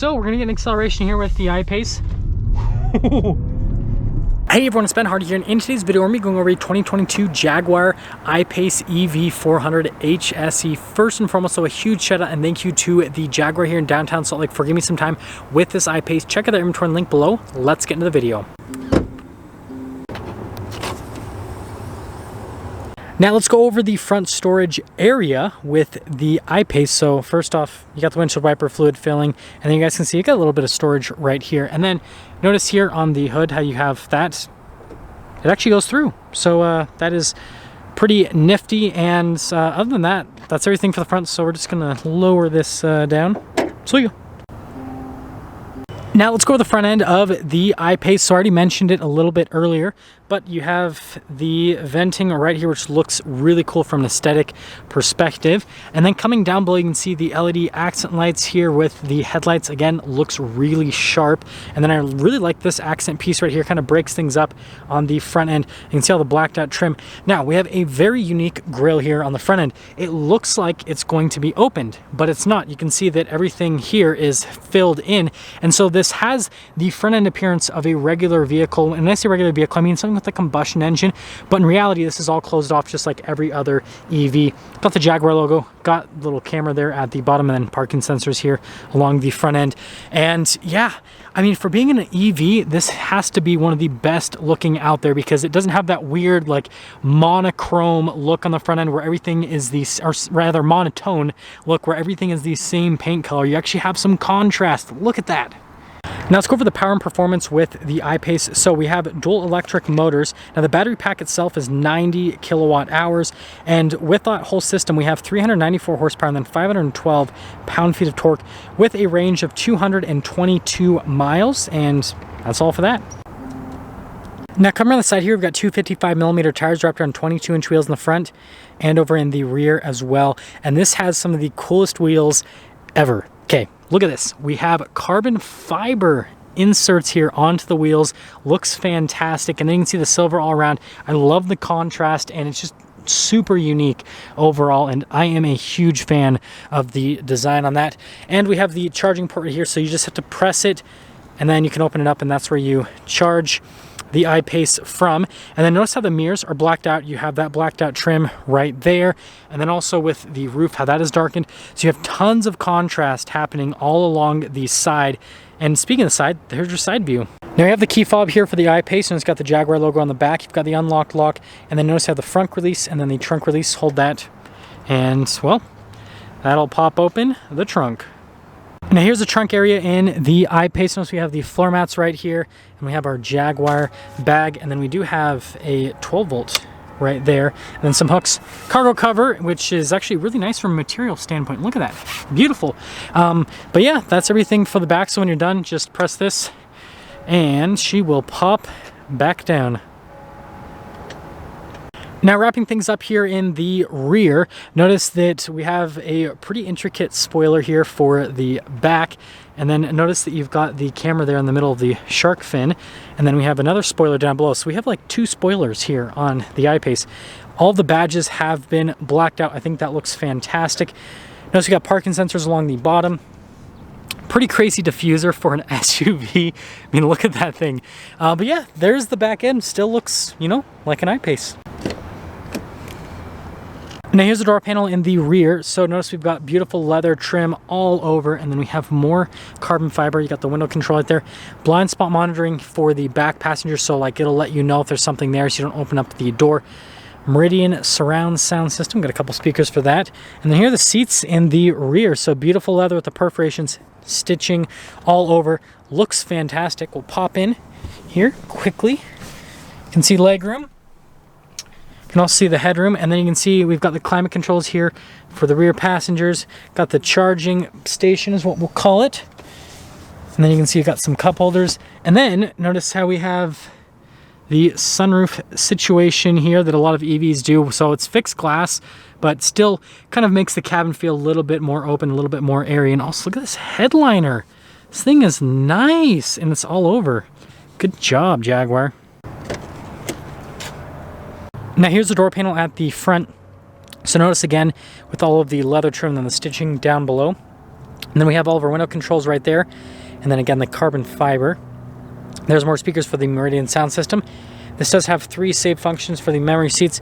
So we're gonna get an acceleration here with the I-Pace. Hey everyone, it's Ben Hardy here, and in today's video, we're going to be going over a 2022 Jaguar I-Pace EV400 HSE. First and foremost, so a huge shout out and thank you to the Jaguar here in downtown Salt Lake for giving me some time with this I-Pace. Check out their inventory link below. Let's get into the video. Now let's go over the front storage area with the I-Pace. So first off, you got the windshield wiper fluid filling, and then you guys can see you got a little bit of storage right here. And then notice here on the hood how you have that, it actually goes through. So that is pretty nifty. And other than that, that's everything for the front. So we're just gonna lower this down. So you go. Now let's go to the front end of the I-Pace. So I already mentioned it a little bit earlier, but you have the venting right here, which looks really cool from an aesthetic perspective. And then coming down below, you can see the LED accent lights here with the headlights. Again, looks really sharp. And then I really like this accent piece right here, kind of breaks things up on the front end. You can see all the blacked out trim. Now we have a very unique grille here on the front end. It looks like it's going to be opened, but it's not. You can see that everything here is filled in. And so this has the front end appearance of a regular vehicle. And when I say regular vehicle, I mean something with a combustion engine, but in reality this is all closed off just like every other EV. Got the Jaguar logo, got a little camera there at the bottom, and then parking sensors here along the front end. And yeah, I mean, for being an EV, this has to be one of the best looking out there because it doesn't have that weird like monochrome look on the front end where everything is the, or rather monotone look where everything is the same paint color. You actually have some contrast. Look at that. Now let's go over the power and performance with the I-Pace. So we have dual electric motors. Now the battery pack itself is 90 kilowatt hours, and with that whole system we have 394 horsepower and then 512 pound-feet of torque with a range of 222 miles, and that's all for that. Now coming around the side here, we've got two 55mm tires wrapped around 22-inch wheels in the front and over in the rear as well, and this has some of the coolest wheels ever. Okay, look at this. We have carbon fiber inserts here onto the wheels. Looks fantastic. And then you can see the silver all around. I love the contrast, and it's just super unique overall, and I am a huge fan of the design on that. And we have the charging port right here, so you just have to press it and then you can open it up, and that's where you charge the I-Pace from. And then notice how the mirrors are blacked out. You have that blacked out trim right there, and then also with the roof, how that is darkened. So you have tons of contrast happening all along the side. And speaking of the side, there's your side view. Now you have the key fob here for the I-Pace, and it's got the Jaguar logo on the back. You've got the unlock lock, and then notice how the front release and then the trunk release. Hold that, and well, that'll pop open the trunk. Now here's the trunk area in the I-Pace. Notice we have the floor mats right here, and we have our Jaguar bag, and then we do have a 12-volt right there, and then some hooks. Cargo cover, which is actually really nice from a material standpoint. Look at that, beautiful. But yeah, that's everything for the back. So when you're done, just press this, and she will pop back down. Now wrapping things up here in the rear, notice that we have a pretty intricate spoiler here for the back, and then notice that you've got the camera there in the middle of the shark fin, and then we have another spoiler down below. So we have like two spoilers here on the I-Pace. All the badges have been blacked out. I think that looks fantastic. Notice we got parking sensors along the bottom. Pretty crazy diffuser for an SUV. I mean, look at that thing. But yeah, there's the back end. Still looks, you know, like an I-Pace. Now here's the door panel in the rear. So notice we've got beautiful leather trim all over, and then we have more carbon fiber. You got the window control right there. Blind spot monitoring for the back passenger, so like it'll let you know if there's something there so you don't open up the door. Meridian surround sound system, got a couple speakers for that. And then here are the seats in the rear. So beautiful leather with the perforations, stitching all over. Looks fantastic. We'll pop in here quickly. You can see leg room. You can also see the headroom, and then you can see we've got the climate controls here for the rear passengers. Got the charging station is what we'll call it. And then you can see you've got some cup holders. And then notice how we have the sunroof situation here that a lot of EVs do. So it's fixed glass, but still kind of makes the cabin feel a little bit more open, a little bit more airy. And also look at this headliner. This thing is nice, and it's all over. Good job, Jaguar. Now here's the door panel at the front. So notice again with all of the leather trim and the stitching down below. And then we have all of our window controls right there. And then again, the carbon fiber. There's more speakers for the Meridian sound system. This does have 3 save functions for the memory seats,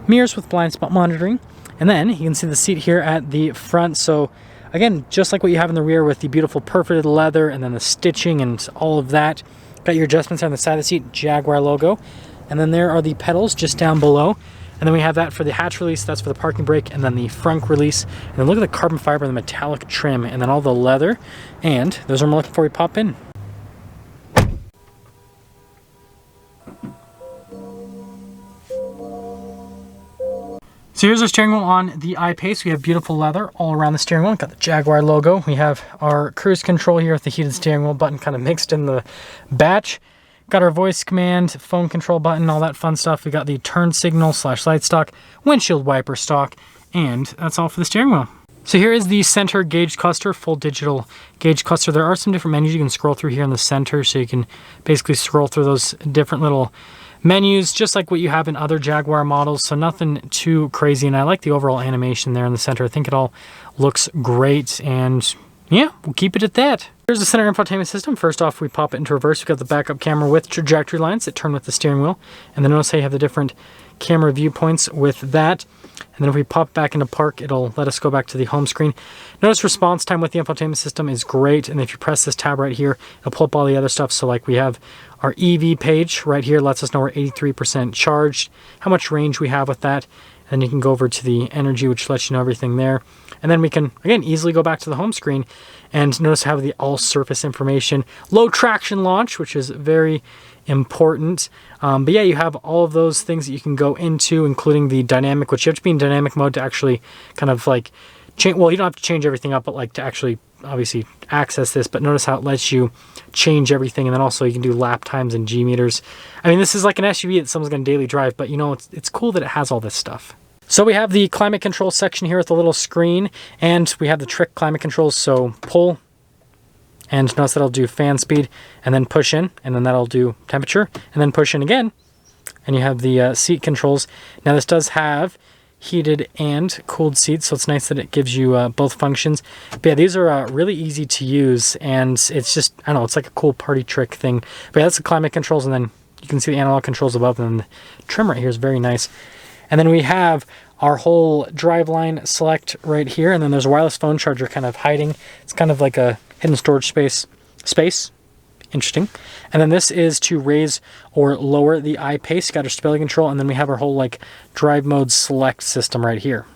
mirrors with blind spot monitoring, and then you can see the seat here at the front. So again, just like what you have in the rear with the beautiful perforated leather and then the stitching and all of that. Got your adjustments on the side of the seat, Jaguar logo. And then there are the pedals just down below. And then we have that for the hatch release, that's for the parking brake, and then the front release. And then look at the carbon fiber and the metallic trim, and then all the leather. And those are what I'm looking for. We pop in. So here's our steering wheel on the I-Pace. We have beautiful leather all around the steering wheel. Got the Jaguar logo. We have our cruise control here with the heated steering wheel button kind of mixed in the batch. Got our voice command, phone control button, all that fun stuff. We got the turn signal / light stock, windshield wiper stock, and that's all for the steering wheel. So here is the center gauge cluster, full digital gauge cluster. There are some different menus you can scroll through here in the center, so you can basically scroll through those different little menus, just like what you have in other Jaguar models, so nothing too crazy. And I like the overall animation there in the center. I think it all looks great, and yeah, we'll keep it at that. Here's the center infotainment system. First off, we pop it into reverse. We've got the backup camera with trajectory lines that turn with the steering wheel. And then notice how you have the different camera viewpoints with that. And then if we pop back into park, it'll let us go back to the home screen. Notice response time with the infotainment system is great. And if you press this tab right here, it'll pull up all the other stuff. So like we have our EV page right here, lets us know we're 83% charged, how much range we have with that. And you can go over to the energy, which lets you know everything there. And then we can, again, easily go back to the home screen and notice how the all surface information, low traction launch, which is very important. But yeah, you have all of those things that you can go into, including the dynamic, which you have to be in dynamic mode to actually kind of like change. Well, you don't have to change everything up, but like to actually obviously access this. But notice how it lets you change everything. And then also you can do lap times and G meters. I mean, this is like an SUV that someone's going to daily drive, but you know, it's cool that it has all this stuff. So we have the climate control section here with the little screen, and we have the trick climate controls. So pull, and notice that'll do fan speed, and then push in, and then that'll do temperature, and then push in again, and you have the seat controls. Now this does have heated and cooled seats, so it's nice that it gives you both functions. But yeah, these are really easy to use, and it's just, I don't know, it's like a cool party trick thing. But yeah, that's the climate controls, and then you can see the analog controls above, and then the trim right here is very nice. And then we have our whole driveline select right here, and then there's a wireless phone charger kind of hiding. It's kind of like a hidden storage space. Interesting. And then this is to raise or lower the I-Pace. You got our stability control, and then we have our whole like drive mode select system right here.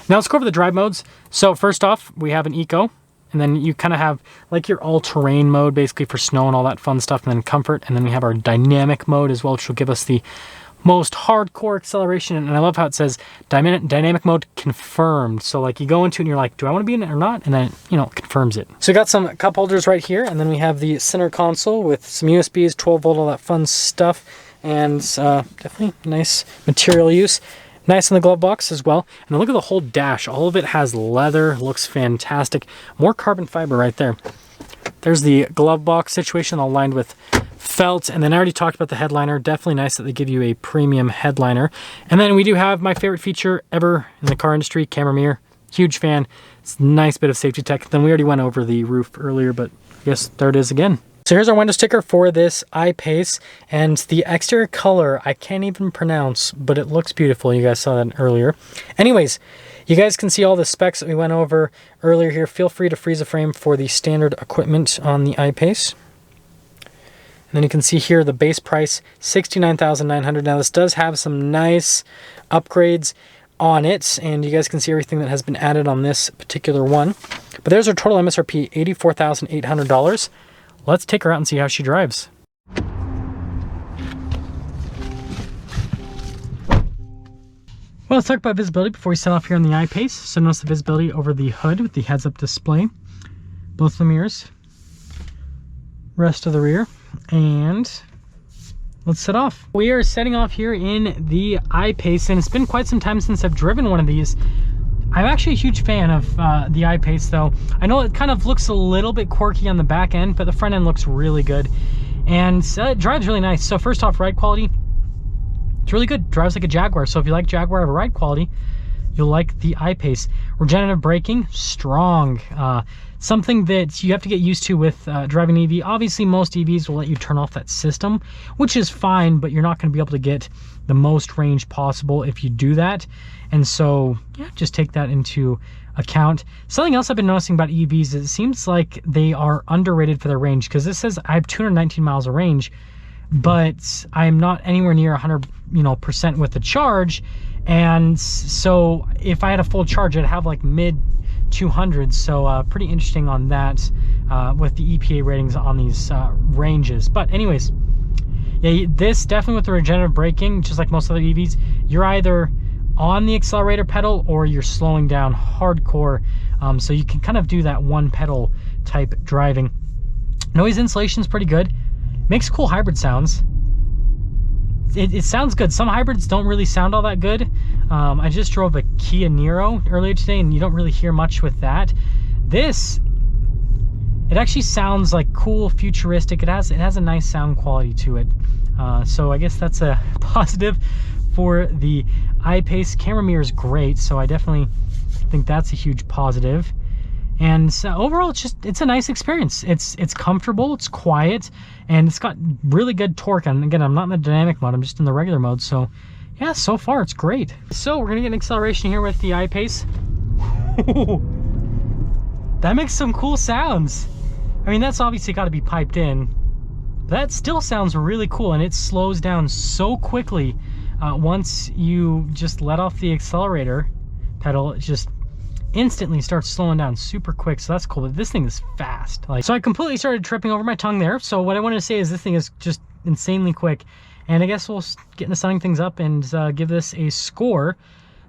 Now let's go over the drive modes. So first off, we have an eco, and then you kind of have like your all-terrain mode, basically for snow and all that fun stuff, and then comfort. And then we have our dynamic mode as well, which will give us the most hardcore acceleration. And I love how it says dynamic mode confirmed. So like you go into it and you're like, do I want to be in it or not? And then, you know, it confirms it. So we got some cup holders right here, and then we have the center console with some USBs, 12 volt, all that fun stuff. And definitely nice material use. Nice in the glove box as well. And then look at the whole dash. All of it has leather, looks fantastic. More carbon fiber right there. There's the glove box situation all lined with felt. And then I already talked about the headliner. Definitely nice that they give you a premium headliner. And then we do have my favorite feature ever in the car industry, camera mirror. Huge fan. It's a nice bit of safety tech. Then we already went over the roof earlier, but I guess there it is again. So here's our window sticker for this I-Pace, and the exterior color I can't even pronounce, but it looks beautiful. You guys saw that earlier. Anyways, you guys can see all the specs that we went over earlier here. Feel free to freeze a frame for the standard equipment on the I-Pace. And then you can see here the base price, $69,900. Now this does have some nice upgrades on it, and you guys can see everything that has been added on this particular one. But there's our total MSRP, $84,800. Let's take her out and see how she drives. Well, let's talk about visibility before we set off here on the I-Pace. So notice the visibility over the hood with the heads-up display, both the mirrors, rest of the rear, and let's set off. We are setting off here in the I-Pace, and it's been quite some time since I've driven one of these. I'm actually a huge fan of the I-Pace, though. I know it kind of looks a little bit quirky on the back end, but the front end looks really good. And it drives really nice. So first off, ride quality, it's really good. Drives like a Jaguar. So if you like Jaguar over ride quality, you'll like the I-Pace. Regenerative braking, strong. Something that you have to get used to with driving an EV. Obviously, most EVs will let you turn off that system, which is fine, but you're not going to be able to get the most range possible if you do that. And so, yeah, just take that into account. Something else I've been noticing about EVs is it seems like they are underrated for their range, because this says I have 219 miles of range, but I'm not anywhere near 100% with the charge. And so if I had a full charge, I'd have like mid 200s. So pretty interesting on that with the EPA ratings on these ranges. But anyways, yeah, this definitely with the regenerative braking, just like most other EVs, you're either on the accelerator pedal or you're slowing down hardcore. So you can kind of do that one pedal type driving. Noise insulation is pretty good. Makes cool hybrid sounds. It sounds good. Some hybrids don't really sound all that good. I just drove a Kia Niro earlier today, and you don't really hear much with that. This, it actually sounds like cool, futuristic. It has a nice sound quality to it. So I guess that's a positive for the I-Pace. Camera mirror is great, so I definitely think that's a huge positive. And overall, it's a nice experience. It's comfortable, it's quiet, and it's got really good torque. And again, I'm not in the dynamic mode, I'm just in the regular mode. So yeah, so far it's great. So we're gonna get an acceleration here with the I-Pace. That makes some cool sounds. I mean, that's obviously got to be piped in. That still sounds really cool, and it slows down so quickly once you just let off the accelerator pedal. It just instantly starts slowing down super quick, so that's cool. But this thing is fast. So I completely started tripping over my tongue there. So what I wanted to say is this thing is just insanely quick. And I guess we'll get into setting things up and give this a score.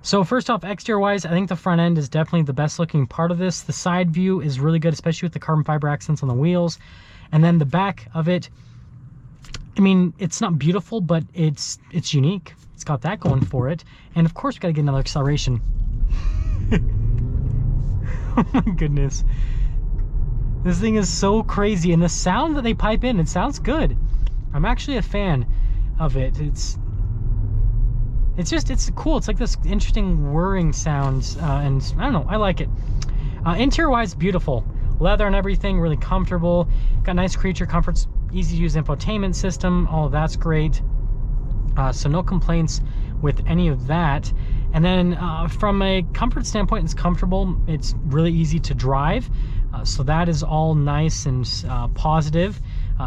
So first off, exterior wise, I think the front end is definitely the best looking part of this. The side view is really good, especially with the carbon fiber accents on the wheels. And then the back of it, I mean, it's not beautiful, but it's unique. It's got that going for it. And of course, we got to get another acceleration. Oh my goodness. This thing is so crazy. And the sound that they pipe in, it sounds good. I'm actually a fan of it. It's cool. It's like this interesting whirring sound. And I don't know, I like it. Interior wise, beautiful. Leather and everything, really comfortable. Got nice creature comforts, easy to use infotainment system. All of that's great. So no complaints with any of that. And then from a comfort standpoint, it's comfortable. It's really easy to drive. So that is all nice and positive.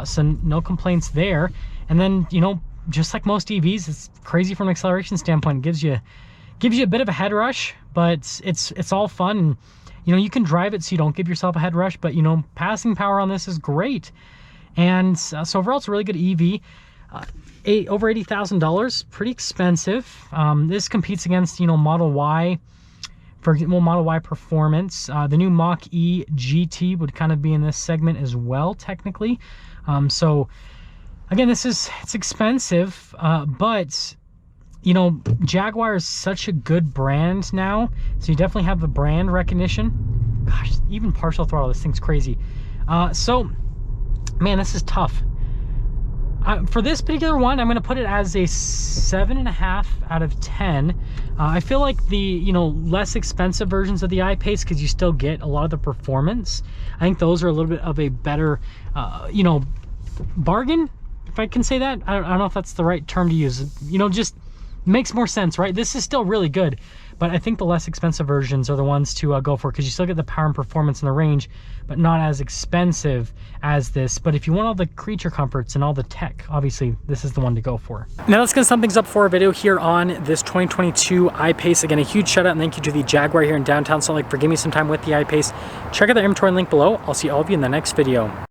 So no complaints there. And then, you know, just like most EVs, it's crazy from an acceleration standpoint. It gives you a bit of a head rush, but it's all fun. And, you know, you can drive it so you don't give yourself a head rush, but, you know, passing power on this is great. And so overall, it's a really good EV. Over $80,000, pretty expensive. This competes against, you know, Model Y, for example, Model Y Performance. The new Mach-E GT would kind of be in this segment as well, technically. So again, it's expensive, but you know, Jaguar is such a good brand now, so you definitely have the brand recognition. Gosh, even partial throttle, this thing's crazy. So man, this is tough. For this particular one, I'm going to put it as a 7.5 out of 10. I feel like the, you know, less expensive versions of the I-Pace, because you still get a lot of the performance, I think those are a little bit of a better, you know, bargain, if I can say that. I don't know if that's the right term to use. You know, just makes more sense, right? This is still really good, but I think the less expensive versions are the ones to go for, because you still get the power and performance and the range, but not as expensive as this. But if you want all the creature comforts and all the tech, obviously this is the one to go for. Now let's get some things up for a video here on this 2022 I-Pace. Again, a huge shout out and thank you to the Jaguar here in downtown Salt Lake for giving me some time with the I-Pace. Check out the inventory link below. I'll see all of you in the next video.